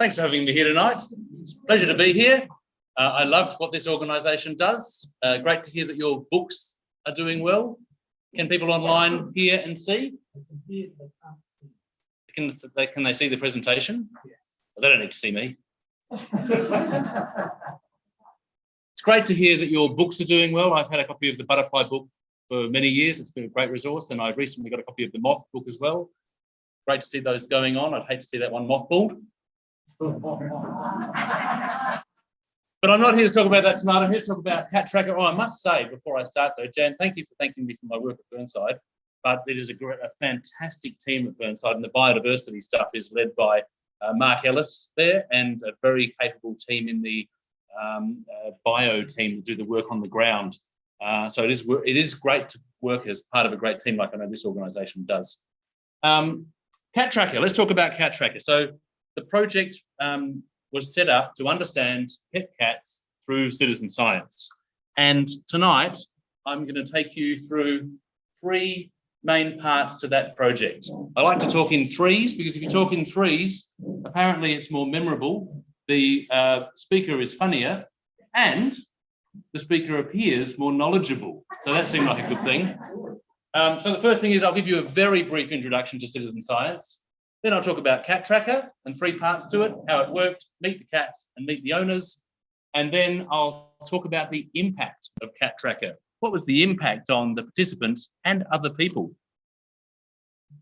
Thanks for having me here tonight. It's a pleasure to be here. I love what this organisation does. Great to hear that your books are doing well. Can people online hear and see? Can they see the presentation? Yes. Well, they don't need to see me. It's great to hear that your books are doing well. I've had a copy of the Butterfly book for many years. It's been a great resource, and I've recently got a copy of the Moth book as well. Great to see those going on. I'd hate to see that one mothballed. But I'm not here to talk about that tonight. I'm here to talk about Cat Tracker. Oh, I must say before I start though, Jan, thank you for thanking me for my work at Burnside. But it is a fantastic team at Burnside, and the biodiversity stuff is led by Mark Ellis there, and a very capable team in the bio team that do the work on the ground. So it is great to work as part of a great team like I know this organisation does. Cat Tracker. Let's talk about Cat Tracker. So the project was set up to understand pet cats through citizen science. And tonight, I'm going to take you through three main parts to that project. I like to talk in threes because if you talk in threes, apparently it's more memorable, the speaker is funnier, and the speaker appears more knowledgeable. So that seemed like a good thing. So the first thing is I'll give you a very brief introduction to citizen science. Then I'll talk about Cat Tracker and three parts to it, how it worked, meet the cats and meet the owners. And then I'll talk about the impact of Cat Tracker. What was the impact on the participants and other people?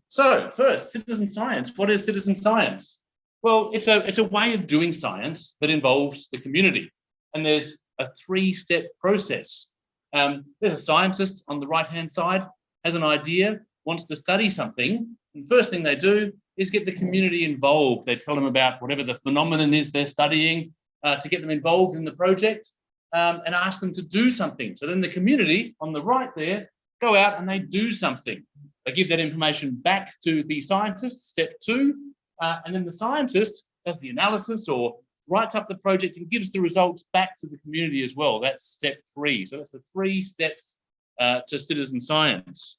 So first, citizen science. What is citizen science? Well, it's a way of doing science that involves the community. And there's a three-step process. There's a scientist on the right-hand side, has an idea, wants to study something. And first thing they do is get the community involved. They tell them about whatever the phenomenon is they're studying to get them involved in the project and ask them to do something. So then the community on the right there go out and they do something. They give that information back to the scientist, step two, and then the scientist does the analysis or writes up the project and gives the results back to the community as well. That's step three. So that's the 3 steps to citizen science.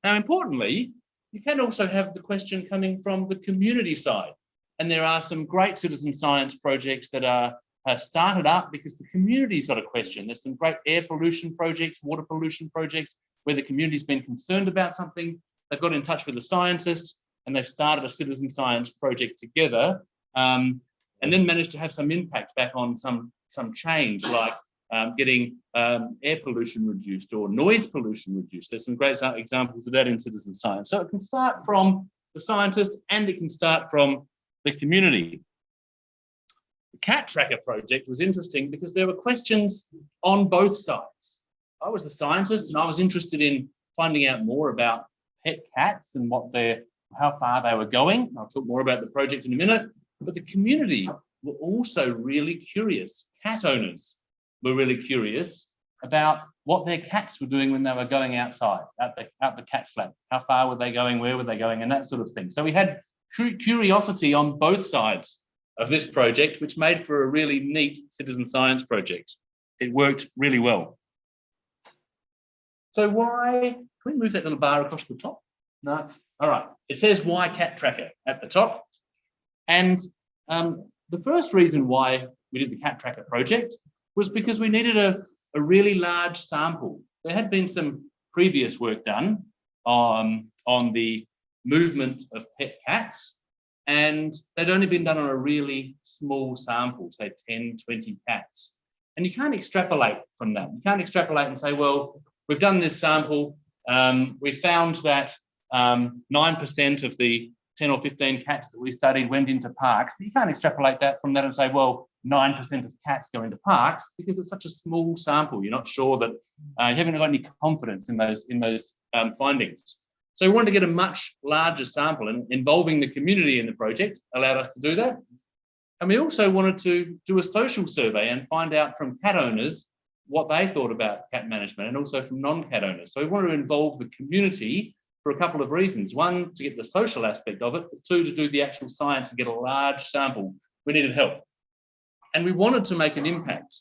Now, importantly, you can also have the question coming from the community side. And there are some great citizen science projects that are started up because the community's got a question. There's some great air pollution projects, water pollution projects, where the community's been concerned about something. They've got in touch with a scientist and they've started a citizen science project together and then managed to have some impact back on some change, like getting air pollution reduced or noise pollution reduced. There's some great examples of that in citizen science. So it can start from the scientist and it can start from the community. The Cat Tracker project was interesting because there were questions on both sides. I was the scientist and I was interested in finding out more about pet cats and how far they were going. I'll talk more about the project in a minute, but the community were also really curious. Cat owners were really curious about what their cats were doing when they were going outside, out the cat flap. How far were they going, where were they going, and that sort of thing. So we had curiosity on both sides of this project, which made for a really neat citizen science project. It worked really well. So why, can we move that little bar across the top? No, all right. It says why Cat Tracker at the top. And the first reason why we did the Cat Tracker project was because we needed a really large sample. There had been some previous work done on the movement of pet cats, and they'd only been done on a really small sample, say 10, 20 cats. And you can't extrapolate from that. You can't extrapolate and say, well, we've done this sample. We found that 9% of the 10 or 15 cats that we studied went into parks. But you can't extrapolate that from that and say, well, 9% of cats go into parks because it's such a small sample. You're not sure that you haven't got any confidence in those findings. So we wanted to get a much larger sample, and involving the community in the project allowed us to do that. And we also wanted to do a social survey and find out from cat owners what they thought about cat management, and also from non-cat owners. So we wanted to involve the community for a couple of reasons. One, to get the social aspect of it, but two, to do the actual science and get a large sample. We needed help. And we wanted to make an impact.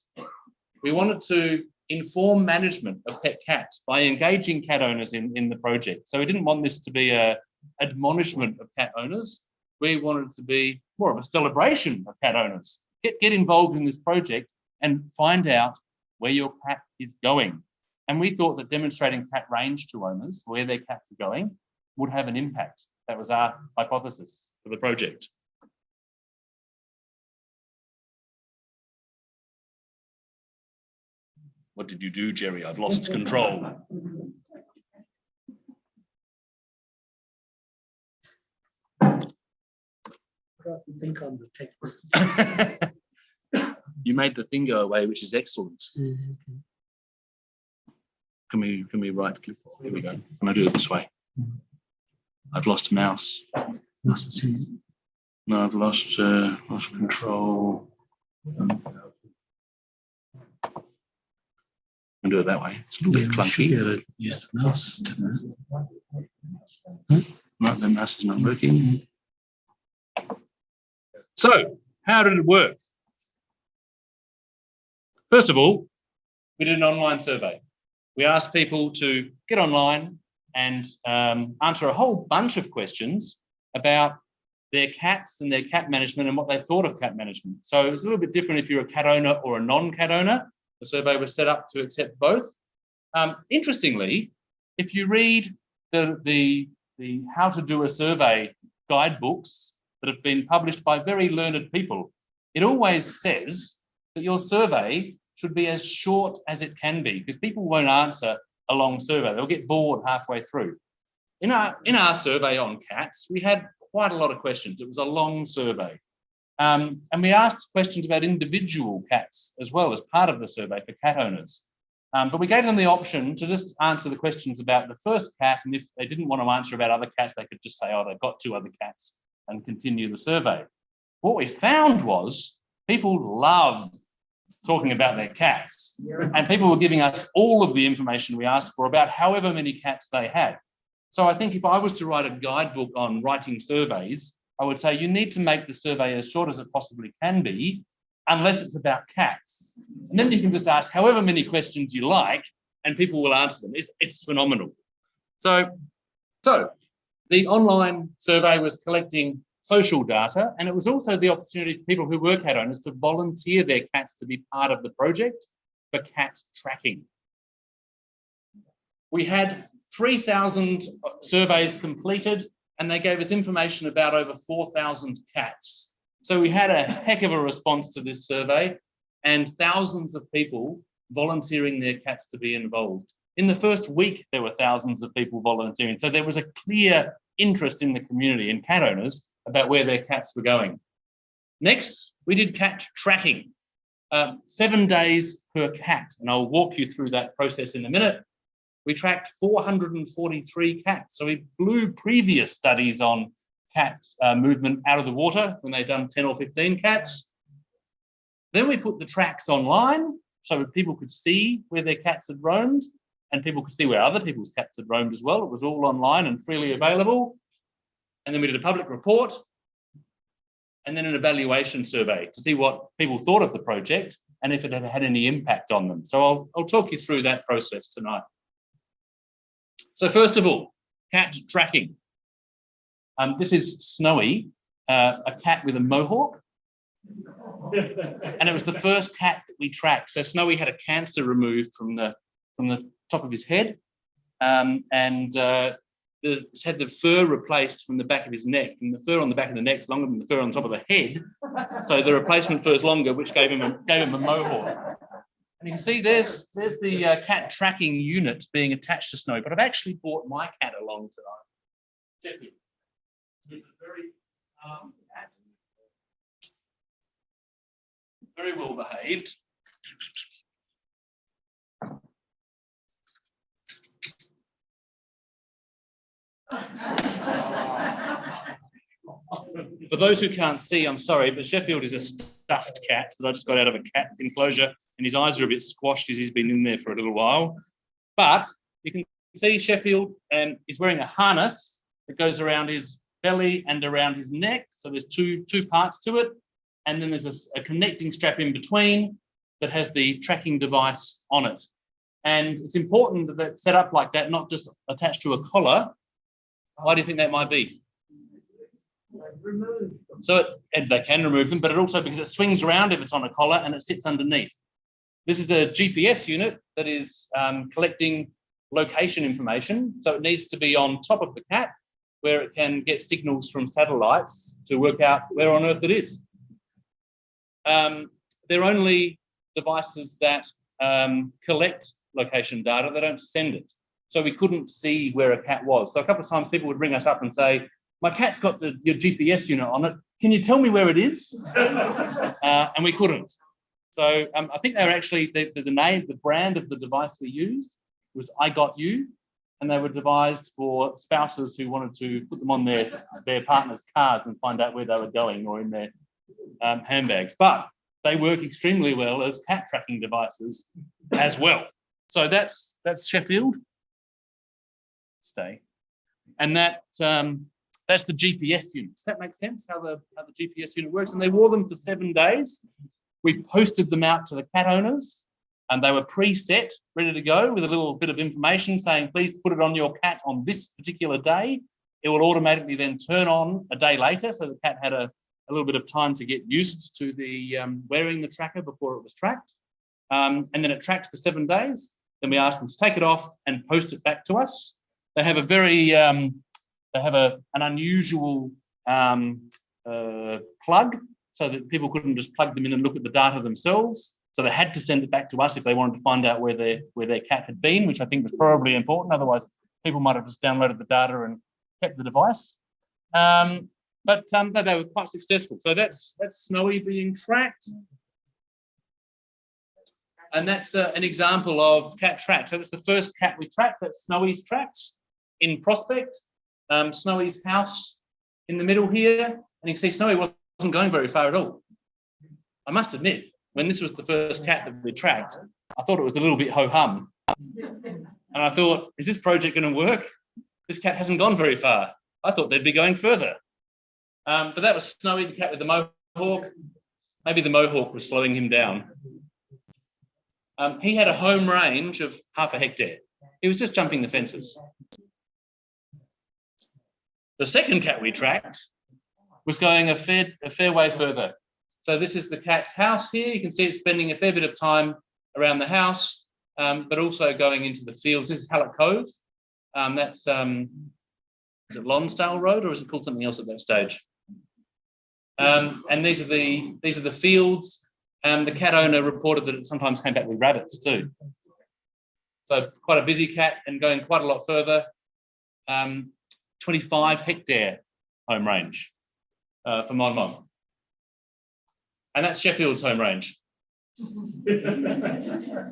We wanted to inform management of pet cats by engaging cat owners in the project. So we didn't want this to be an admonishment of cat owners. we wanted it to be more of a celebration of cat owners. Get involved in this project and find out where your cat is going. And we thought that demonstrating cat range to owners, where their cats are going, would have an impact. That was our hypothesis for the project. What did you do, Jerry? I've lost control. Think on the technique. You made the thing go away, which is excellent. Can we right click? Here we go. I'm gonna do it this way. I've lost a mouse. No, I've lost control. And do it that way. It's a little bit clunky. Use the mouse to No, the mouse is not working. So, how did it work? First of all, we did an online survey. We asked people to get online and answer a whole bunch of questions about their cats and their cat management and what they thought of cat management. So it's a little bit different if you're a cat owner or a non-cat owner. The survey was set up to accept both. Interestingly, if you read the how to do a survey guidebooks that have been published by very learned people, it always says that your survey should be as short as it can be, because people won't answer a long survey. They'll get bored halfway through. In our survey on cats, we had quite a lot of questions. It was a long survey. And we asked questions about individual cats as well as part of the survey for cat owners. But we gave them the option to just answer the questions about the first cat, and if they didn't want to answer about other cats, they could just say, oh, they've got 2 other cats, and continue the survey. What we found was people loved talking about their cats, and people were giving us all of the information we asked for about however many cats they had. So I think if I was to write a guidebook on writing surveys, I would say you need to make the survey as short as it possibly can be, unless it's about cats. And then you can just ask however many questions you like, and people will answer them. It's phenomenal. So the online survey was collecting social data, and it was also the opportunity for people who were cat owners to volunteer their cats to be part of the project for cat tracking. We had 3,000 surveys completed, and they gave us information about over 4,000 cats. So we had a heck of a response to this survey, and thousands of people volunteering their cats to be involved. In the first week, there were thousands of people volunteering. So there was a clear interest in the community and cat owners about where their cats were going. Next, we did cat tracking, 7 days per cat, and I'll walk you through that process in a minute. We tracked 443 cats. So we blew previous studies on cat movement out of the water when they'd done 10 or 15 cats. Then we put the tracks online so that people could see where their cats had roamed, and people could see where other people's cats had roamed as well. It was all online and freely available. And then we did a public report, and then an evaluation survey to see what people thought of the project and if it had had any impact on them. So I'll talk you through that process tonight. So first of all, cat tracking. This is Snowy, a cat with a mohawk. And it was the first cat that we tracked. So Snowy had a cancer removed from the top of his head, and had the fur replaced from the back of his neck. And the fur on the back of the neck is longer than the fur on top of the head. So the replacement fur is longer, which gave him a mohawk. And you can see there's the cat tracking unit being attached to Snowy. But I've actually brought my cat along tonight. Sheffield. He's a very cat. Very well behaved. For those who can't see, I'm sorry, but Sheffield is a stuffed cat that I just got out of a cat enclosure, and his eyes are a bit squashed because he's been in there for a little while. But you can see Sheffield is wearing a harness that goes around his belly and around his neck. So there's two parts to it. And then there's a connecting strap in between that has the tracking device on it. And it's important that it's set up like that, not just attached to a collar. Why do you think that might be? So and they can remove them, but it also, because it swings around if it's on a collar and it sits underneath. This is a GPS unit that is collecting location information. So it needs to be on top of the cat, where it can get signals from satellites to work out where on Earth it is. They're only devices that collect location data, they don't send it. So we couldn't see where a cat was. So a couple of times people would ring us up and say, my cat's got your GPS unit on it. Can you tell me where it is? And we couldn't. So I think they were actually, the brand of the device we used was I Got You, and they were devised for spouses who wanted to put them on their partner's cars and find out where they were going, or in their handbags. But they work extremely well as cat tracking devices as well. So that's Sheffield. Stay. And that's the GPS unit. Does that make sense, how the GPS unit works? And they wore them for 7 days. We posted them out to the cat owners, and they were preset, ready to go, with a little bit of information saying, please put it on your cat on this particular day. It will automatically then turn on a day later, so the cat had a little bit of time to get used to the wearing the tracker before it was tracked. And then it tracked for 7 days. Then we asked them to take it off and post it back to us. They have a very, an unusual plug, so that people couldn't just plug them in and look at the data themselves. So they had to send it back to us if they wanted to find out where their cat had been, which I think was probably important. Otherwise, people might have just downloaded the data and kept the device. But they were quite successful. So that's Snowy being tracked. And that's an example of cat track. So that's the first cat we tracked. That's Snowy's tracks in Prospect. Snowy's house in the middle here. And you can see Snowy wasn't going very far at all. I must admit, when this was the first cat that we tracked, I thought it was a little bit ho-hum. And I thought, is this project going to work? This cat hasn't gone very far. I thought they'd be going further. But that was Snowy, the cat with the mohawk. Maybe the mohawk was slowing him down. He had a home range of 0.5 hectare. He was just jumping the fences. The second cat we tracked was going a fair way further. So this is the cat's house here. You can see it's spending a fair bit of time around the house, but also going into the fields. This is Hallett Cove. That's, is it Lonsdale Road, or is it called something else at that stage? And these are the fields. The cat owner reported that it sometimes came back with rabbits too. So quite a busy cat, and going quite a lot further. 25 hectare home range for Mon Mon. And that's Sheffield's home range. That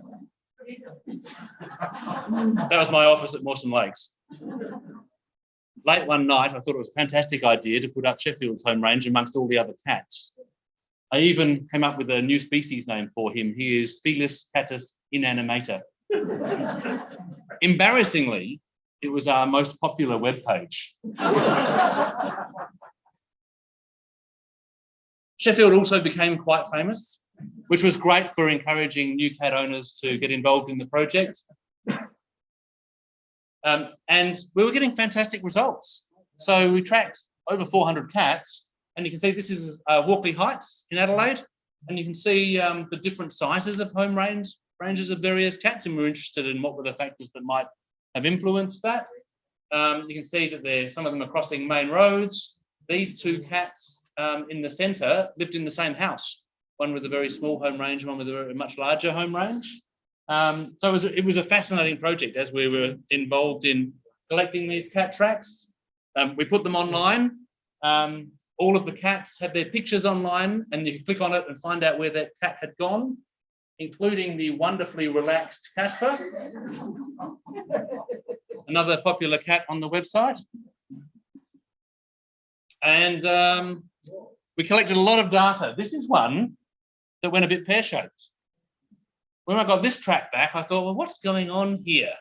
was my office at Mawson Lakes. Late one night, I thought it was a fantastic idea to put up Sheffield's home range amongst all the other cats. I even came up with a new species name for him. He is Felis catus inanimator. Embarrassingly, it was our most popular webpage. Sheffield also became quite famous, which was great for encouraging new cat owners to get involved in the project. And we were getting fantastic results. So we tracked over 400 cats, and you can see this is Walkley Heights in Adelaide, and you can see the different sizes of home ranges of various cats, and we're interested in what were the factors that might have influenced that. You can see that some of them are crossing main roads. These two cats in the centre lived in the same house, one with a very small home range and one with a much larger home range. So it was a fascinating project as we were involved in collecting these cat tracks. We put them online. All of the cats had their pictures online, and you can click on it and find out where that cat had gone, including the wonderfully relaxed Casper, another popular cat on the website. And we collected a lot of data. This is one that went a bit pear-shaped. When I got this track back, I thought, well, what's going on here?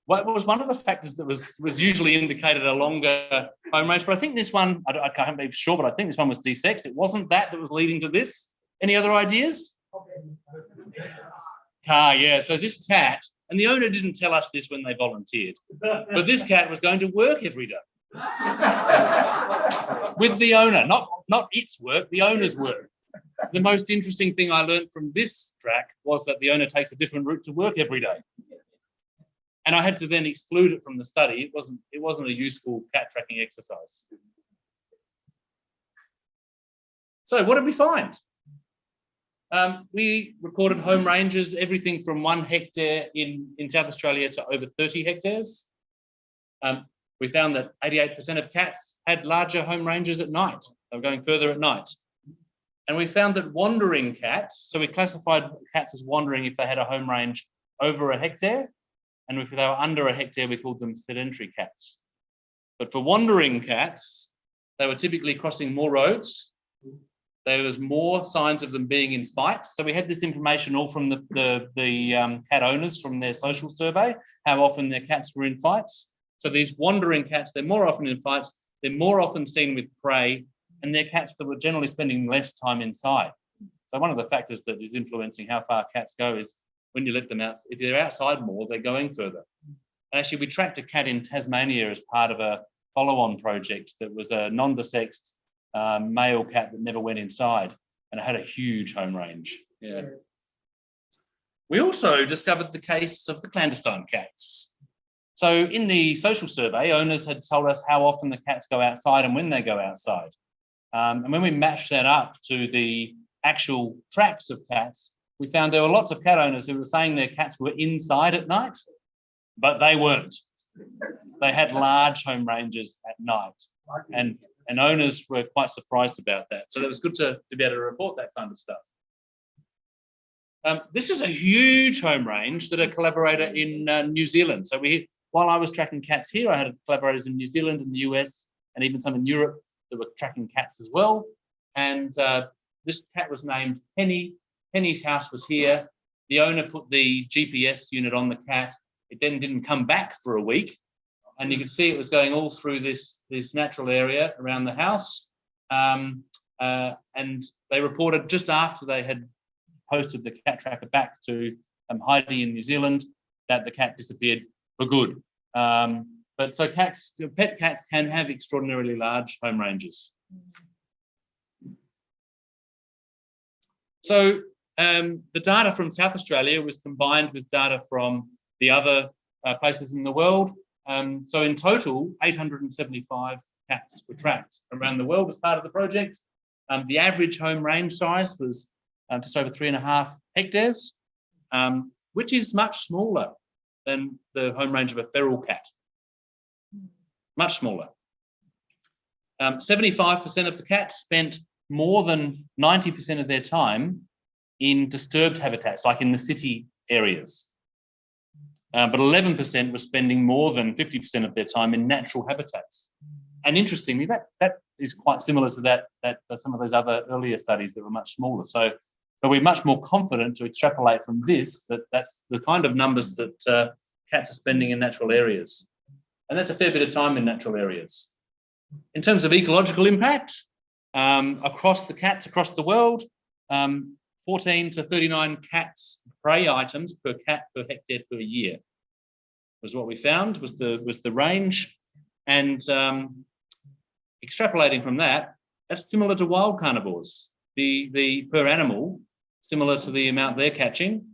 Well, it was one of the factors that was usually indicated a longer home range, but I think this one, I can't be sure, but I think this one was desexed. It wasn't that was leading to this. Any other ideas? Car, yeah. So this cat, and the owner didn't tell us this when they volunteered, but this cat was going to work every day. with the owner, not its work, the owner's work. The most interesting thing I learned from this track was that the owner takes a different route to work every day. And I had to then exclude it from the study. It wasn't a useful cat tracking exercise. So what did we find? We recorded home ranges, everything from 1 hectare in South Australia to over 30 hectares. We found that 88% of cats had larger home ranges at night. They were going further at night. And we found that wandering cats, so we classified cats as wandering if they had a home range over 1 hectare, and if they were under 1 hectare, we called them sedentary cats. But for wandering cats, they were typically crossing more roads. There was more signs of them being in fights. So we had this information all from the cat owners from their social survey, how often their cats were in fights. So these wandering cats, they're more often in fights, they're more often seen with prey, and they're cats that were generally spending less time inside. So one of the factors that is influencing how far cats go is when you let them out, if they're outside more, they're going further. And actually, we tracked a cat in Tasmania as part of a follow-on project that was a non-desexed male cat that never went inside, and it had a huge home range. Yeah. We also discovered the case of the clandestine cats. So in the social survey, owners had told us how often the cats go outside and when they go outside. And when we matched that up to the actual tracks of cats, we found there were lots of cat owners who were saying their cats were inside at night, but they weren't. They had large home ranges at night, and owners were quite surprised about that. So it was good to be able to report that kind of stuff. This is a huge home range that a collaborator in New Zealand. So while I was tracking cats here, I had collaborators in New Zealand and the US and even some in Europe that were tracking cats as well. And this cat was named Penny. Penny's house was here. The owner put the GPS unit on the cat. It then didn't come back for a week. And you can see it was going all through this natural area around the house. And they reported just after they had posted the cat tracker back to Heidi in New Zealand that the cat disappeared for good. But so pet cats can have extraordinarily large home ranges. So the data from South Australia was combined with data from the other places in the world. So in total, 875 cats were tracked around the world as part of the project. The average home range size was just over 3.5 hectares, which is much smaller than the home range of a feral cat. Much smaller. 75% of the cats spent more than 90% of their time in disturbed habitats, like in the city areas. But 11% were spending more than 50% of their time in natural habitats. And interestingly, that is quite similar to that some of those other earlier studies that were much smaller. So we're much more confident to extrapolate from this that's the kind of numbers that cats are spending in natural areas. And that's a fair bit of time in natural areas. In terms of ecological impact, across the world, 14 to 39 cats prey items per cat per hectare per year was what we found, was the range. And extrapolating from that, that's similar to wild carnivores. The per animal, similar to the amount they're catching,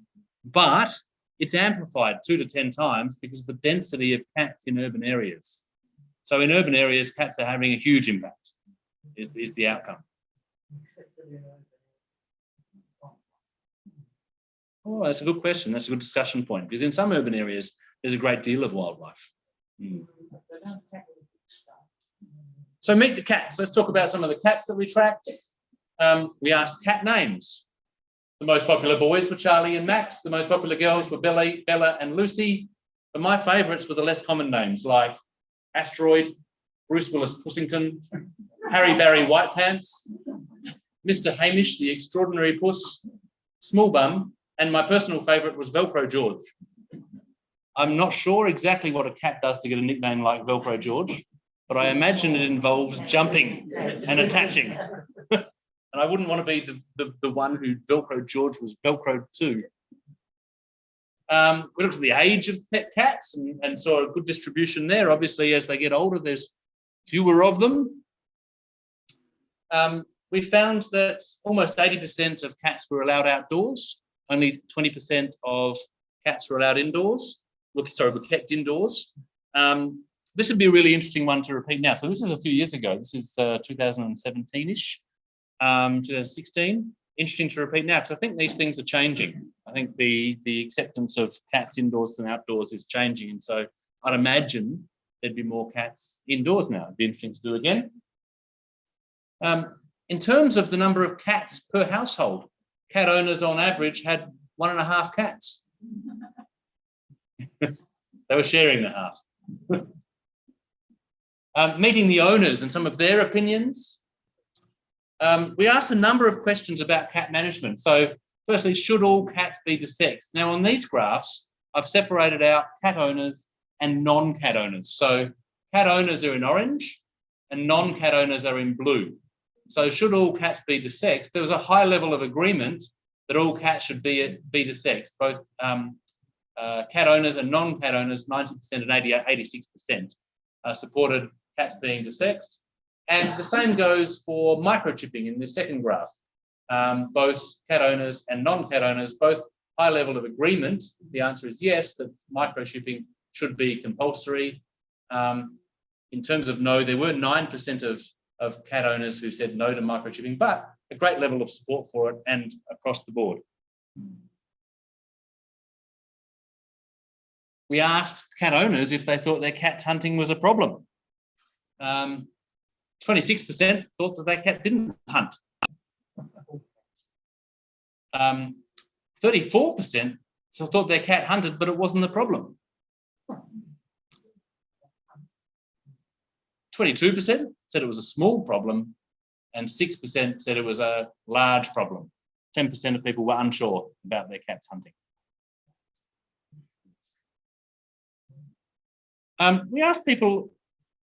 but it's amplified 2 to 10 times because of the density of cats in urban areas. So in urban areas, cats are having a huge impact, is the outcome. Oh, that's a good question. That's a good discussion point, because in some urban areas, there's a great deal of wildlife. So meet the cats. Let's talk about some of the cats that we tracked. We asked cat names. The most popular boys were Charlie and Max. The most popular girls were Bella and Lucy. But my favourites were the less common names like Asteroid, Bruce Willis Pussington, Harry Barry White Pants, Mr. Hamish the Extraordinary Puss, Small Bum, and my personal favourite was Velcro George. I'm not sure exactly what a cat does to get a nickname like Velcro George, but I imagine it involves jumping and attaching. And I wouldn't want to be the one who Velcro George was Velcroed to. We looked at the age of pet cats and saw a good distribution there. Obviously, as they get older, there's fewer of them. We found that almost 80% of cats were allowed outdoors. Only 20% of cats were allowed indoors. Were kept indoors. This would be a really interesting one to repeat now. So this is a few years ago. This is 2017-ish, 2016. Interesting to repeat now, because I think these things are changing. I think the acceptance of cats indoors and outdoors is changing, and so I'd imagine there'd be more cats indoors now. It'd be interesting to do again. In terms of the number of cats per household, cat owners on average had 1.5 cats. They were sharing the half. Meeting the owners and some of their opinions. We asked a number of questions about cat management. So firstly, should all cats be desexed? Now on these graphs, I've separated out cat owners and non-cat owners. So cat owners are in orange and non-cat owners are in blue. So should all cats be desexed? There was a high level of agreement that all cats should be desexed. Both cat owners and non-cat owners, 90% and 86% supported cats being desexed. And the same goes for microchipping in this second graph. Both cat owners and non-cat owners, both high level of agreement. The answer is yes, that microchipping should be compulsory. In terms of no, there were 9% of cat owners who said no to microchipping, but a great level of support for it and across the board. We asked cat owners if they thought their cat's hunting was a problem. 26% thought that their cat didn't hunt. 34% thought their cat hunted, but it wasn't a problem. 22% said it was a small problem, and 6% said it was a large problem. 10% of people were unsure about their cats hunting. We asked people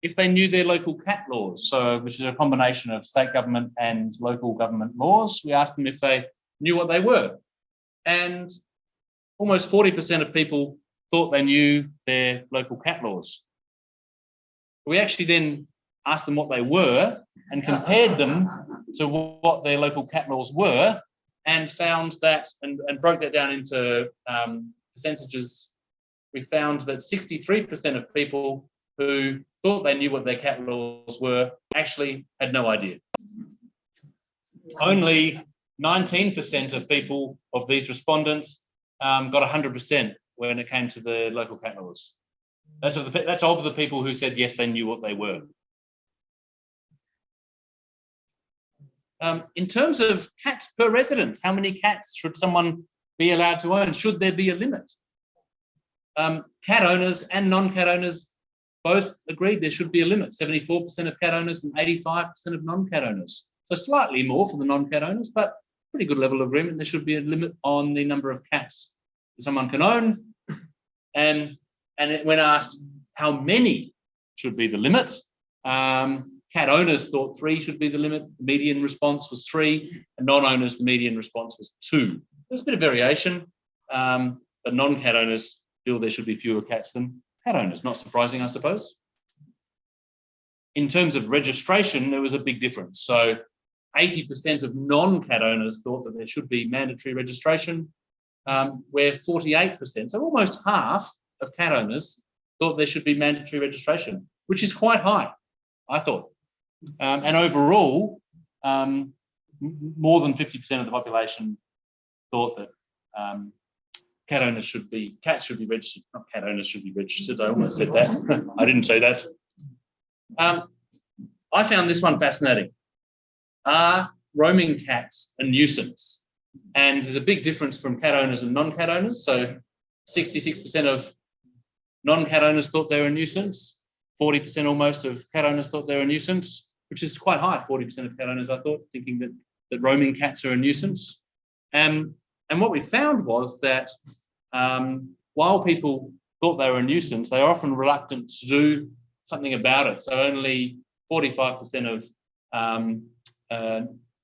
if they knew their local cat laws, which is a combination of state government and local government laws. We asked them if they knew what they were. And almost 40% of people thought they knew their local cat laws. We actually then asked them what they were and compared them to what their local cat laws were, and found that, and broke that down into percentages. We found that 63% of people who thought they knew what their cat laws were actually had no idea. Only 19% of people, of these respondents, got 100% when it came to the local cat laws. That's of the people who said yes, they knew what they were. In terms of cats per residence, how many cats should someone be allowed to own? Should there be a limit? Cat owners and non-cat owners both agreed there should be a limit. 74% of cat owners and 85% of non-cat owners. So slightly more for the non-cat owners, but pretty good level of agreement. There should be a limit on the number of cats that someone can own. And when asked how many should be the limit, cat owners thought 3 should be the limit. The median response was 3, and non-owners, the median response was 2. There's a bit of variation, but non-cat owners feel there should be fewer cats than cat owners. Not surprising, I suppose. In terms of registration, there was a big difference. So 80% of non-cat owners thought that there should be mandatory registration, where 48%, so almost half of cat owners, thought there should be mandatory registration, which is quite high, I thought. And overall, more than 50% of the population thought that cats should be registered. Not cat owners should be registered. I almost said that. I didn't say that. I found this one fascinating. Are roaming cats a nuisance? And there's a big difference from cat owners and non-cat owners. So 66% of non-cat owners thought they were a nuisance. 40% almost of cat owners thought they were a nuisance, which is quite high. 40% of cat owners, I thought, thinking that roaming cats are a nuisance. And what we found was that while people thought they were a nuisance, they are often reluctant to do something about it. So only 45% of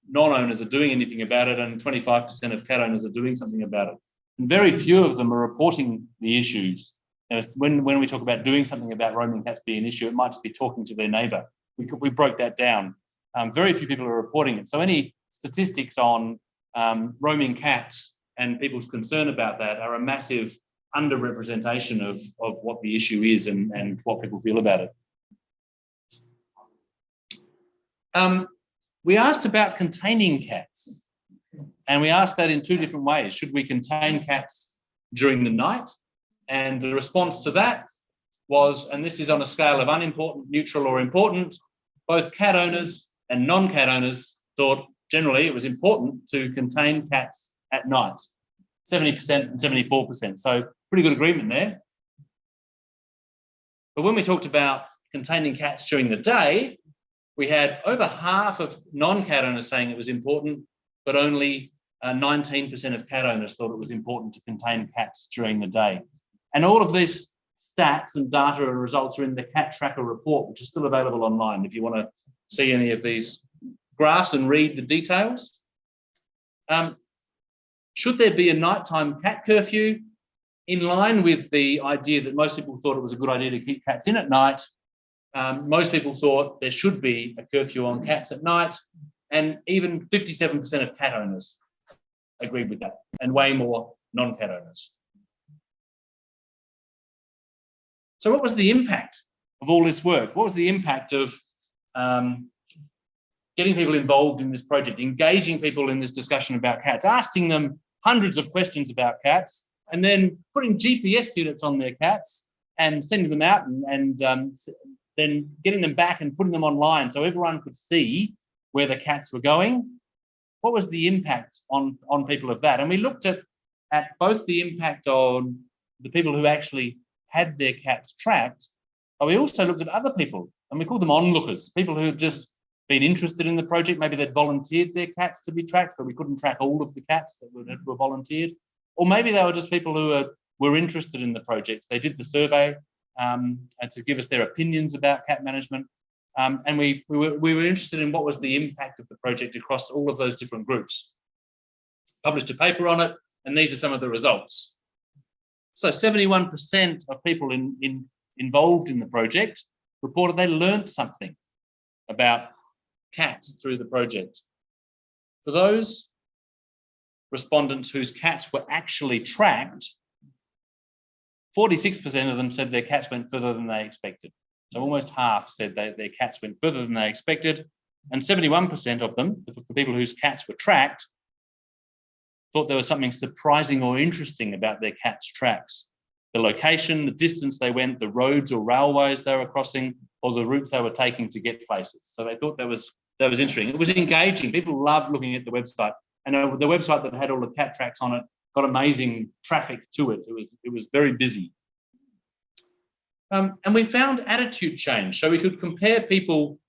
non-owners are doing anything about it, and 25% of cat owners are doing something about it. And very few of them are reporting the issues. When we talk about doing something about roaming cats being an issue, it might just be talking to their neighbour we broke that down. Very few people are reporting it. So any statistics on roaming cats and people's concern about that are a massive underrepresentation of what the issue is and what people feel about it. We asked about containing cats, and we asked that in two different ways. Should we contain cats during the night? And the response to that was, and this is on a scale of unimportant, neutral, or important, both cat owners and non-cat owners thought generally it was important to contain cats at night, 70% and 74%. So pretty good agreement there. But when we talked about containing cats during the day, we had over half of non-cat owners saying it was important, but only 19% of cat owners thought it was important to contain cats during the day. And all of these stats and data and results are in the Cat Tracker report, which is still available online if you want to see any of these graphs and read the details. Should there be a nighttime cat curfew? In line with the idea that most people thought it was a good idea to keep cats in at night, most people thought there should be a curfew on cats at night, and even 57% of cat owners agreed with that, and way more non-cat owners. So what was the impact of all this work? What was the impact of getting people involved in this project, engaging people in this discussion about cats, asking them hundreds of questions about cats, and then putting GPS units on their cats and sending them out and then getting them back and putting them online so everyone could see where the cats were going? What was the impact on people of that? And we looked at both the impact on the people who actually had their cats tracked, but we also looked at other people, and we called them onlookers, people who had just been interested in the project. Maybe they'd volunteered their cats to be tracked, but we couldn't track all of the cats that were volunteered. Or maybe they were just people who were interested in the project. They did the survey and to give us their opinions about cat management. And we were interested in what was the impact of the project across all of those different groups. Published a paper on it, and these are some of the results. So 71% of people involved in the project reported they learned something about cats through the project. For those respondents whose cats were actually tracked, 46% of them said their cats went further than they expected. So almost half said their cats went further than they expected, and 71% of them, the people whose cats were tracked, thought there was something surprising or interesting about their cats' tracks. The location, the distance they went, the roads or railways they were crossing, or the routes they were taking to get places. So they thought that was interesting. It was engaging. People loved looking at the website. And the website that had all the cat tracks on it got amazing traffic to it. It was very busy. And we found attitude change. So we could compare people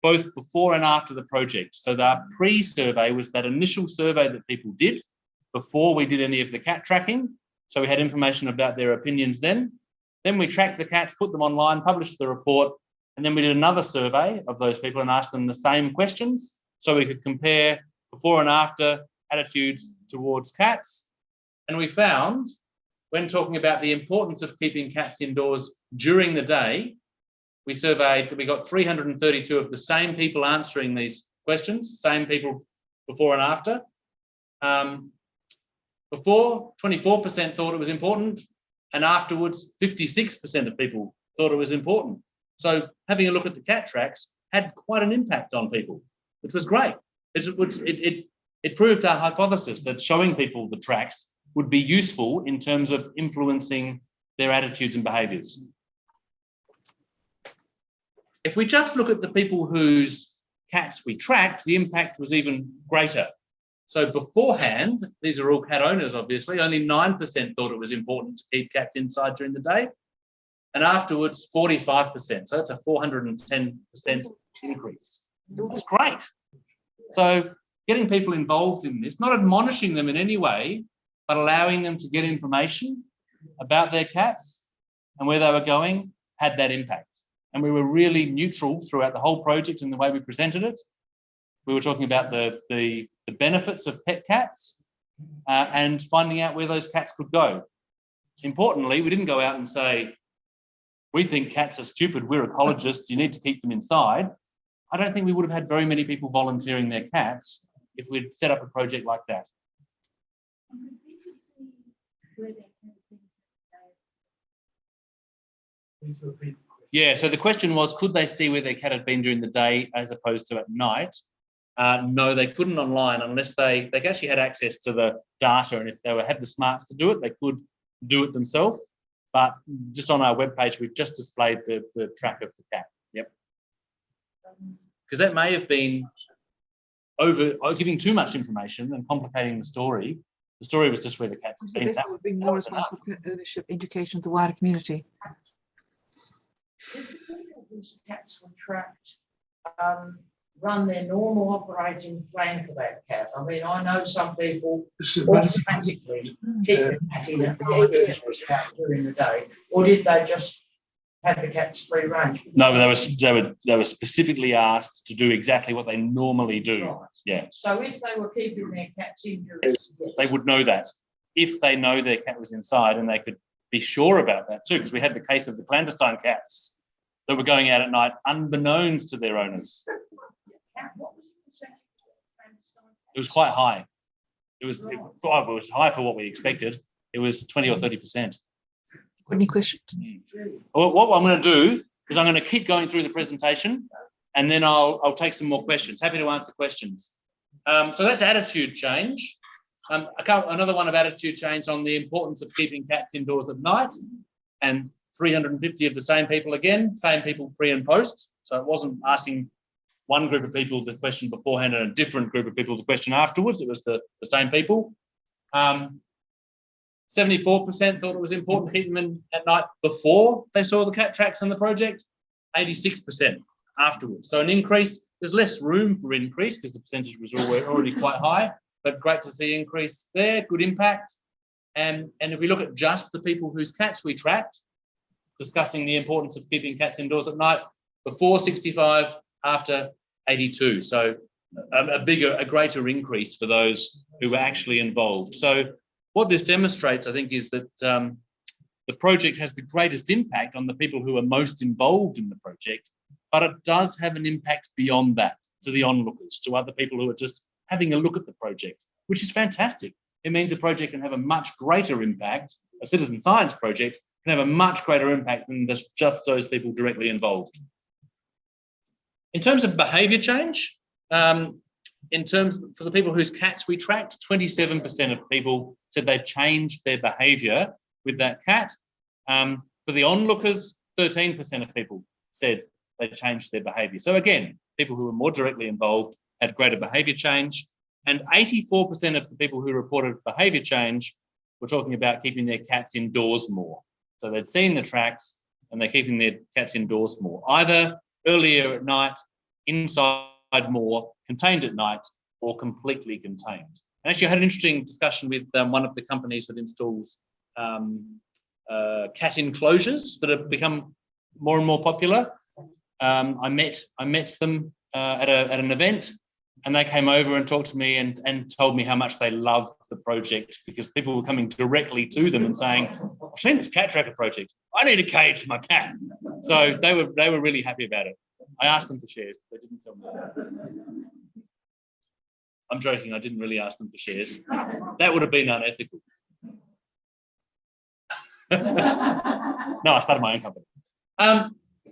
both before and after the project. So the pre-survey was that initial survey that people did before we did any of the cat tracking. So we had information about their opinions then. Then we tracked the cats, put them online, published the report, and then we did another survey of those people and asked them the same questions so we could compare before and after attitudes towards cats. And we found, when talking about the importance of keeping cats indoors during the day, we got 332 of the same people answering these questions, same people before and after. Before, 24% thought it was important, and afterwards, 56% of people thought it was important. So having a look at the cat tracks had quite an impact on people, which was great. It proved our hypothesis that showing people the tracks would be useful in terms of influencing their attitudes and behaviours. If we just look at the people whose cats we tracked, the impact was even greater. So beforehand, these are all cat owners, obviously, only 9% thought it was important to keep cats inside during the day. And afterwards, 45%. So that's a 410% increase. That's great. So getting people involved in this, not admonishing them in any way, but allowing them to get information about their cats and where they were going, had that impact. And we were really neutral throughout the whole project in the way we presented it. We were talking about the benefits of pet cats and finding out where those cats could go. Importantly, we didn't go out and say, we think cats are stupid, we're ecologists, you need to keep them inside, I don't think we would have had very many people volunteering their cats if we'd set up a project like that. Yeah, so the question was, could they see where their cat had been during the day as opposed to at night? No, they couldn't online unless they actually had access to the data, and if they had the smarts to do it, they could do it themselves. But just on our webpage, we've just displayed the track of the cat. Yep. Because that may have been giving too much information and complicating the story. The story was just where the cats have been. This would be more responsible for ownership, education of the wider community. If the people whose cats were trapped run their normal operating plan for that cat? I mean, I know some people automatically keep the cat in at night during the day, or did they just have the cats free range? No, they were specifically asked to do exactly what they normally do. Right. Yeah. So if they were keeping their cats in during they would know that. If they know their cat was inside, and they could be sure about that too, because we had the case of the clandestine cats that were going out at night unbeknownst to their owners. What was the percentage of clandestine? It was quite high. It was high for what we expected. It was 20 or 30%. Any questions? Well, what I'm going to do is I'm going to keep going through the presentation, and then I'll take some more questions. Happy to answer questions. So that's attitude change. Another one of attitude change on the importance of keeping cats indoors at night, and 350 of the same people again, same people pre and post. So it wasn't asking one group of people the question beforehand and a different group of people the question afterwards. It was the same people. 74% thought it was important to keep them in at night before they saw the cat tracks in the project, 86% afterwards. So an increase. There's less room for increase because the percentage was already quite high, but great to see increase there, good impact. And if we look at just the people whose cats we tracked, discussing the importance of keeping cats indoors at night, before 65, after 82. So a greater increase for those who were actually involved. So what this demonstrates, I think, is that the project has the greatest impact on the people who are most involved in the project, but it does have an impact beyond that, to the onlookers, to other people who are just having a look at the project, which is fantastic. It means a project can have a much greater impact, a citizen science project can have a much greater impact than just those people directly involved. In terms of behaviour change, for the people whose cats we tracked, 27% of people said they changed their behaviour with that cat. For the onlookers, 13% of people said they changed their behaviour. So again, people who were more directly involved had greater behaviour change, and 84% of the people who reported behaviour change were talking about keeping their cats indoors more. So they'd seen the tracks and they're keeping their cats indoors more, either earlier at night, inside more, contained at night, or completely contained. And actually I had an interesting discussion with one of the companies that installs cat enclosures that have become more and more popular. I met them at an event, and they came over and talked to me and told me how much they loved the project, because people were coming directly to them and saying, I've seen this cat tracker project, I need a cage for my cat. So they were really happy about it. I asked them for shares, but they didn't tell me. I'm joking, I didn't really ask them for shares. That would have been unethical. No, I started my own company.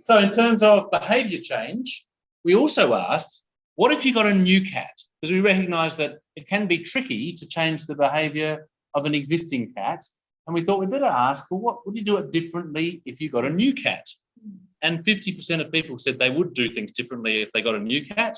So in terms of behaviour change, we also asked, what if you got a new cat? Because we recognise that it can be tricky to change the behaviour of an existing cat. And we thought we'd better ask, well, what would you do it differently if you got a new cat? And 50% of people said they would do things differently if they got a new cat.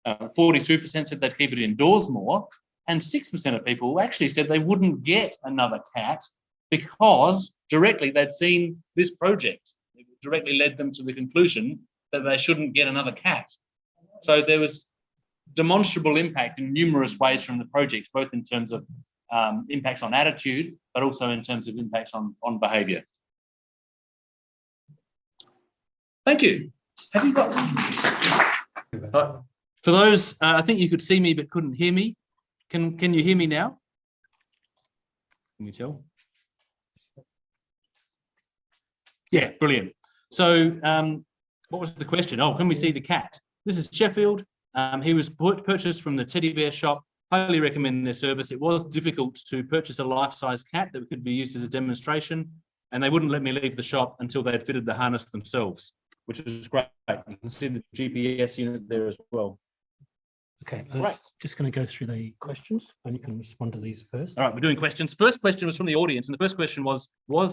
42% said they'd keep it indoors more. And 6% of people actually said they wouldn't get another cat because directly they'd seen this project. It directly led them to the conclusion that they shouldn't get another cat. So there was demonstrable impact in numerous ways from the project, both in terms of impacts on attitude, but also in terms of impacts on behaviour. Thank you. Have you got... For those, I think you could see me but couldn't hear me. Can you hear me now? Can you tell? Yeah, brilliant. So what was the question? Oh, can we see the cat? This is Sheffield. He was purchased from the teddy bear shop. Highly recommend their service. It was difficult to purchase a life-size cat that could be used as a demonstration, and they wouldn't let me leave the shop until they had fitted the harness themselves, which was great. You can see the GPS unit there as well. Okay, Right. Just going to go through the questions and you can respond to these first. All right, we're doing questions. First question was from the audience, and the first question was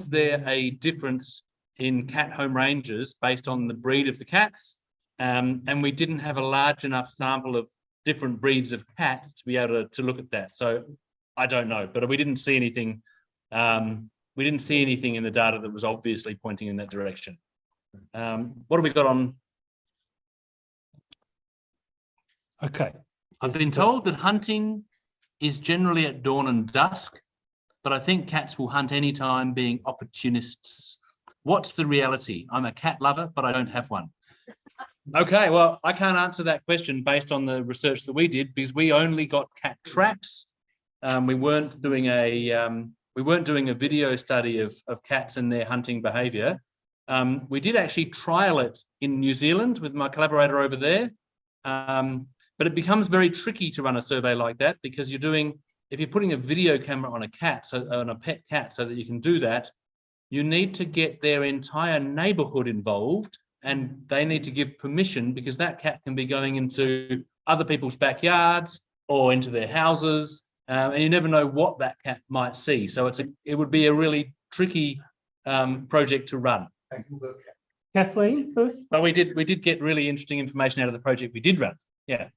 there a difference in cat home ranges based on the breed of the cats? And we didn't have a large enough sample of different breeds of cat to be able to look at that. So I don't know, but we didn't see anything. We didn't see anything in the data that was obviously pointing in that direction. What have we got on? Okay. I've been told that hunting is generally at dawn and dusk, but I think cats will hunt anytime, being opportunists. What's the reality? I'm a cat lover, but I don't have one. Okay, well, I can't answer that question based on the research that we did because we only got cat tracks. We weren't doing a video study of cats and their hunting behaviour. We did actually trial it in New Zealand with my collaborator over there. But it becomes very tricky to run a survey like that because if you're putting a video camera on a cat, on a pet cat, so that you can do that, you need to get their entire neighbourhood involved, and they need to give permission because that cat can be going into other people's backyards or into their houses, and you never know what that cat might see. So it would be a really tricky project to run. Kathleen first. But we did get really interesting information out of the project we did run. Yeah.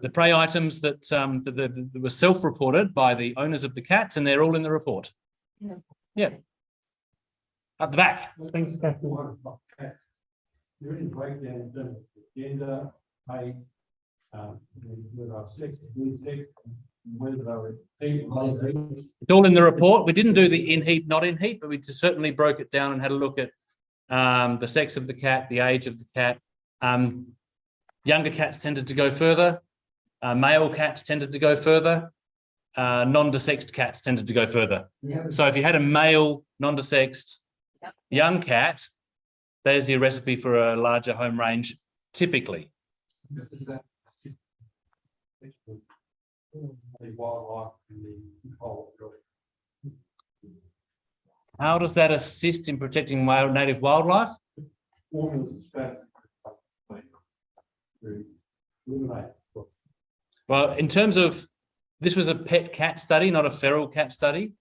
The prey items that were self-reported by the owners of the cats, and they're all in the report. Yeah. At the back. Thanks, Kathleen. There is a breakdown in terms of gender, height, whether sex, whether they were It's all in the report. We didn't do the in heat, not in heat, but we certainly broke it down and had a look at the sex of the cat, the age of the cat. Younger cats tended to go further. Male cats tended to go further. Non-desexed cats tended to go further. So if you had a male, non-desexed, young cat, there's your recipe for a larger home range, typically. How does that assist in protecting native wildlife? Well, in terms of, this was a pet cat study, not a feral cat study.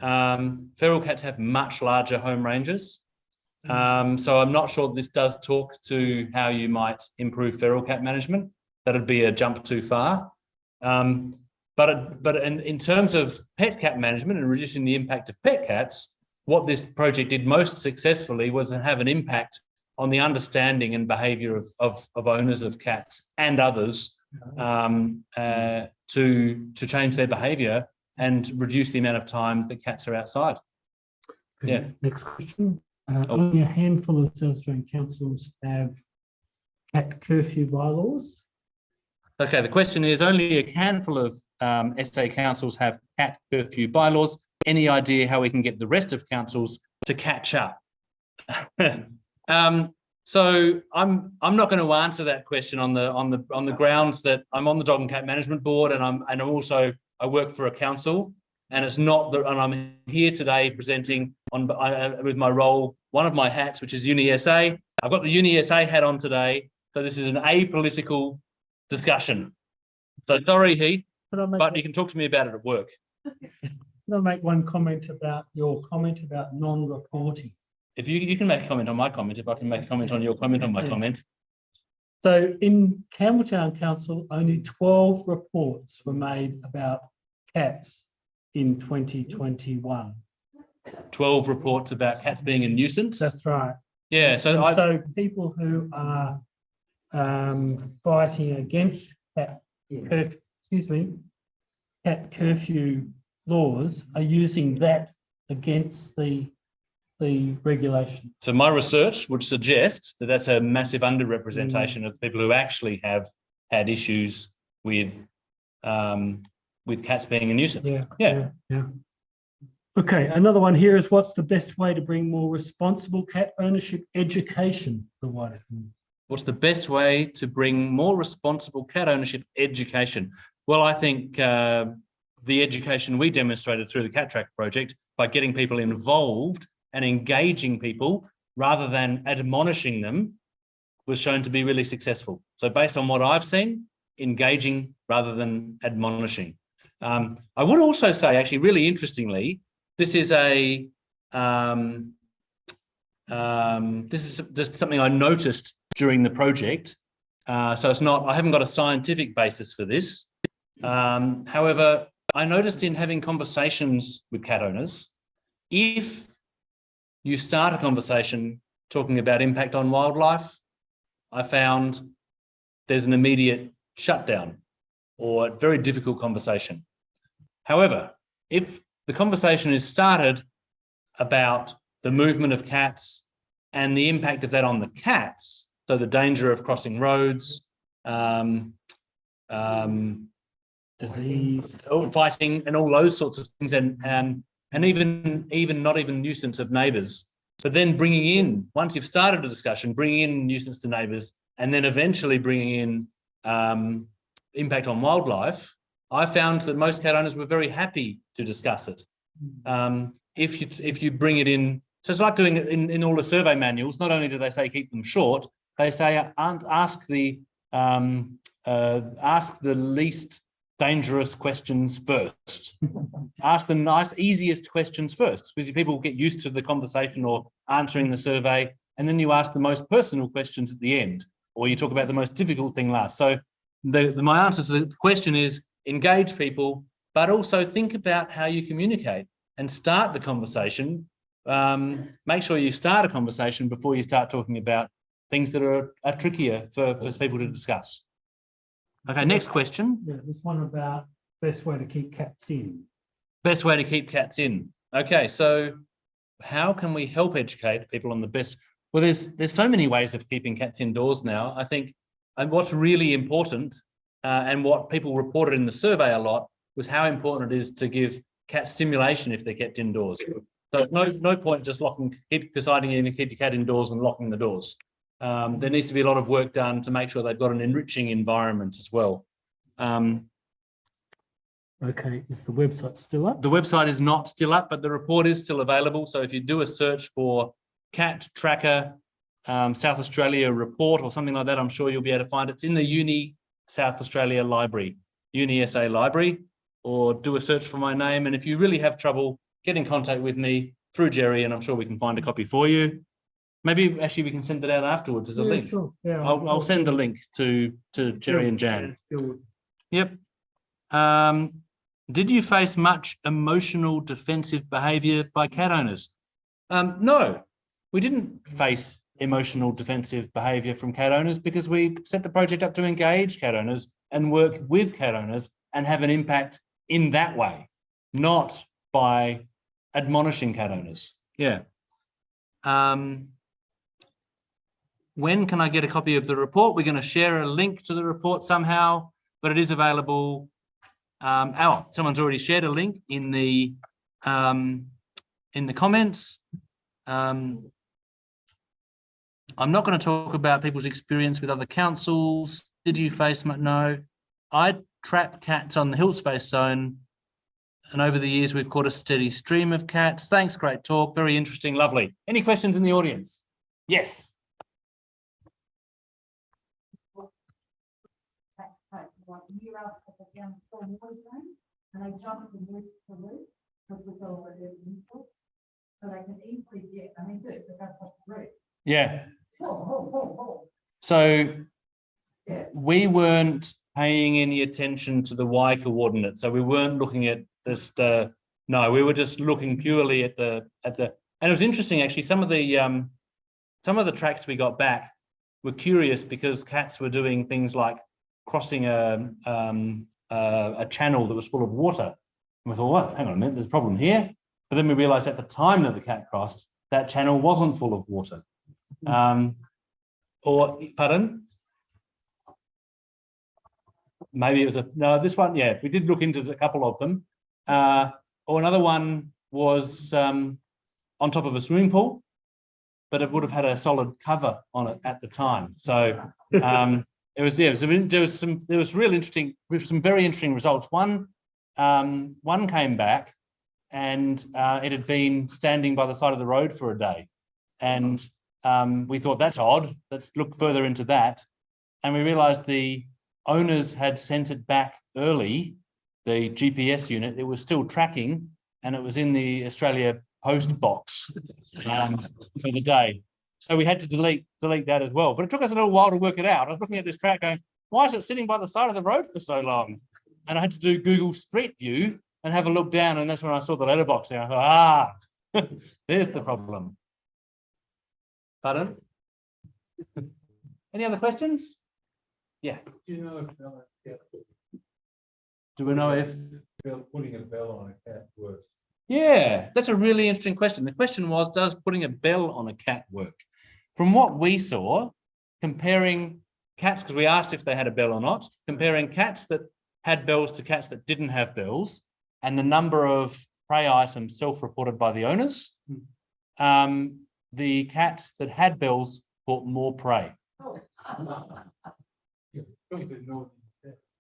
Feral cats have much larger home ranges. So I'm not sure this does talk to how you might improve feral cat management. That'd be a jump too far. But in terms of pet cat management and reducing the impact of pet cats, what this project did most successfully was to have an impact on the understanding and behaviour of owners of cats and others to change their behaviour and reduce the amount of time that cats are outside. Okay, Yeah. Next question. Only a handful of South Australian councils have cat curfew bylaws. Okay, the question is, only a handful of SA councils have cat curfew bylaws. Any idea how we can get the rest of councils to catch up? So I'm not going to answer that question on the ground that I'm on the Dog and Cat Management Board, and I work for a council, and it's not that, and I'm here today presenting on with my role, one of my hats, which is UniSA. I've got the UniSA hat on today, so this is an apolitical discussion. So sorry, Heath, but you can talk to me about it at work. Can I make one comment about your comment about non-reporting? If you can make a comment on my comment, if I can make a comment on your comment on my comment. So in Campbelltown Council, only 12 reports were made about cats in 2021. 12 reports about cats being a nuisance. That's right. Yeah, So people who are fighting against cat curfew laws are using that against the the regulation? So my research would suggest that that's a massive underrepresentation of people who actually have had issues with cats being a nuisance. Yeah. Okay, another one here is, what's the best way to bring more responsible cat ownership education to the wider community? What's the best way to bring more responsible cat ownership education? Well, I think the education we demonstrated through the Cat Tracker project, by getting people involved and engaging people rather than admonishing them, was shown to be really successful. So based on what I've seen, engaging rather than admonishing. I would also say, actually, really interestingly, this is just something I noticed during the project. So it's not, I haven't got a scientific basis for this. However, I noticed in having conversations with cat owners, if you start a conversation talking about impact on wildlife, I found there's an immediate shutdown or a very difficult conversation. However, if the conversation is started about the movement of cats and the impact of that on the cats, so the danger of crossing roads, Disease, fighting, and all those sorts of things, and even not even nuisance of neighbours, but then bringing in, once you've started a discussion, bringing in nuisance to neighbours, and then eventually bringing in impact on wildlife, I found that most cat owners were very happy to discuss it. If you bring it in, so it's like doing it in all the survey manuals. Not only do they say keep them short, they say ask the least dangerous questions first. Ask the nice, easiest questions first, because people get used to the conversation or answering the survey, and then you ask the most personal questions at the end, or you talk about the most difficult thing last. So my answer to the question is engage people, but also think about how you communicate and start the conversation. Make sure you start a conversation before you start talking about things that are trickier for people to discuss. Okay, next question. Yeah, this one about best way to keep cats in. Best way to keep cats in. Okay, so how can we help educate people on the best? Well, there's so many ways of keeping cats indoors now. I think, and what's really important, and what people reported in the survey a lot, was how important it is to give cats stimulation if they're kept indoors. So no point just deciding you're going to keep your cat indoors and locking the doors. There needs to be a lot of work done to make sure they've got an enriching environment as well. Okay, is the website still up? The website is not still up, but the report is still available. So if you do a search for Cat Tracker South Australia report or something like that, I'm sure you'll be able to find it. It's in the South Australia library, UniSA library, or do a search for my name. And if you really have trouble, get in contact with me through Jerry, and I'm sure we can find a copy for you. Maybe actually we can send it out afterwards as a link. Sure. Yeah, I'll send the link to Jerry and Jan. Yep. Did you face much emotional defensive behaviour by cat owners? No, we didn't face emotional defensive behaviour from cat owners, because we set the project up to engage cat owners and work with cat owners and have an impact in that way, not by admonishing cat owners. Yeah. When can I get a copy of the report? We're going to share a link to the report somehow, but it is available. Someone's already shared a link in the comments. I'm not going to talk about people's experience with other councils. Did you face much? No. I trap cats on the Hills Face Zone, and over the years we've caught a steady stream of cats. Thanks, great talk, very interesting, lovely. Any questions in the audience? Yes. And they jump from roof to roof, because we go over their input, so they can easily get, I mean, good, they go across the roof. Yeah. Oh. So Yeah. we weren't paying any attention to the Y coordinate. So we weren't looking at this. No, we were just looking purely at the. And it was interesting actually. Some of the tracks we got back were curious, because cats were doing things like crossing a channel that was full of water. And we thought, well, hang on a minute, there's a problem here. But then we realized at the time that the cat crossed, that channel wasn't full of water. Or, pardon? Maybe it was this one, yeah, we did look into a couple of them. Or another one was on top of a swimming pool, but it would have had a solid cover on it at the time. So there was some very interesting results. One came back and it had been standing by the side of the road for a day. And we thought, that's odd. Let's look further into that. And we realized the owners had sent it back early, the GPS unit. It was still tracking, and it was in the Australia Post box for the day. So we had to delete that as well. But it took us a little while to work it out. I was looking at this track going, why is it sitting by the side of the road for so long? And I had to do Google Street View and have a look down, and that's when I saw the letterbox there. I thought, there's the problem. Pardon? Any other questions? Yeah. Do you know if Do we know if putting a bell on a cat works? Yeah, that's a really interesting question. The question was, does putting a bell on a cat work? From what we saw, comparing cats, because we asked if they had a bell or not, comparing cats that had bells to cats that didn't have bells, and the number of prey items self-reported by the owners, the cats that had bells caught more prey.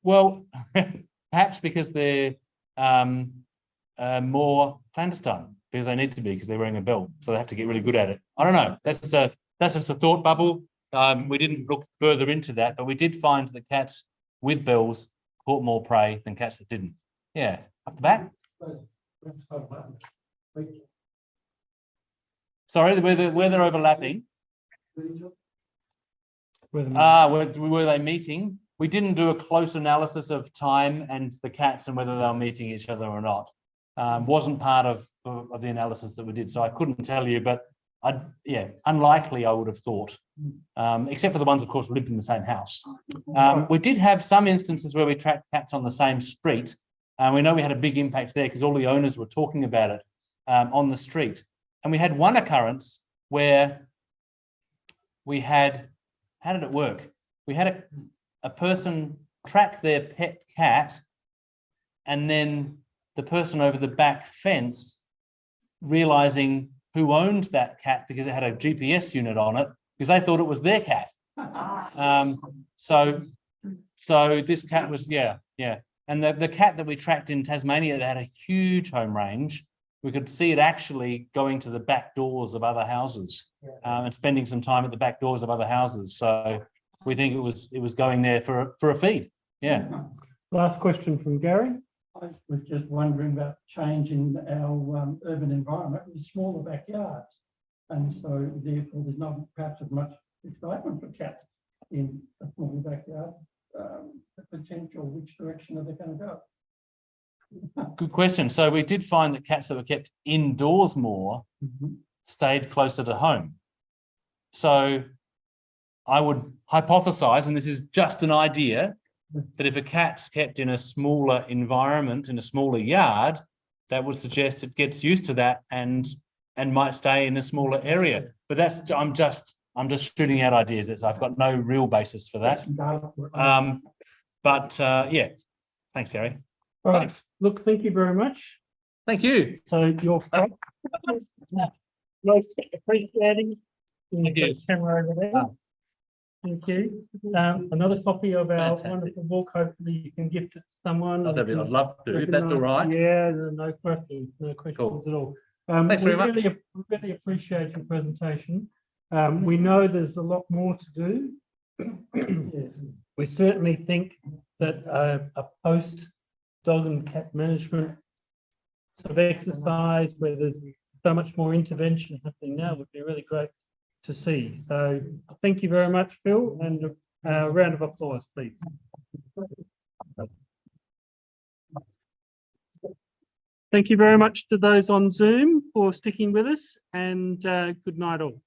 Well, perhaps because they're more clandestine, because they need to be, because they're wearing a bell, so they have to get really good at it. I don't know. That's just a thought bubble. We didn't look further into that, but we did find that cats with bells caught more prey than cats that didn't. Yeah, up the back. Sorry, where they're overlapping. Were they meeting? We didn't do a close analysis of time and the cats and whether they were meeting each other or not. Wasn't part of the analysis that we did, so I couldn't tell you, but unlikely I would have thought, except for the ones, of course, lived in the same house. We did have some instances where we tracked cats on the same street, and we know we had a big impact there because all the owners were talking about it on the street. And we had one occurrence where we had, how did it work? We had a person track their pet cat, and then the person over the back fence, realizing who owned that cat because it had a GPS unit on it, because they thought it was their cat. So this cat was, yeah. And the cat that we tracked in Tasmania, that had a huge home range, we could see it actually going to the back doors of other houses and spending some time at the back doors of other houses. So we think it was going there for a feed. Yeah. Last question from Gary. I was just wondering about change in our urban environment with smaller backyards. And so therefore there's not perhaps as much excitement for cats in a small backyard. The potential, which direction are they going to go? Good question. So we did find that cats that were kept indoors more stayed closer to home. So I would hypothesize, and this is just an idea, that if a cat's kept in a smaller environment, in a smaller yard, that would suggest it gets used to that and might stay in a smaller area. But that's I'm just shooting out ideas. I've got no real basis for that. Yeah, thanks, Gary. All right. Thanks. Look, thank you very much. Thank you. So your most appreciating. Thank you. Camera over there. Thank you. Another copy of our wonderful book. Hopefully you can gift it to someone. I'd love to, if that's all right. Yeah, no questions Cool. at all. Thanks very much. We really appreciate your presentation. We know there's a lot more to do. We certainly think that a post dog and cat management sort of exercise where there's so much more intervention happening now would be really great to see. So thank you very much, Phil, and a round of applause, please. Thank you very much to those on Zoom for sticking with us, and good night all.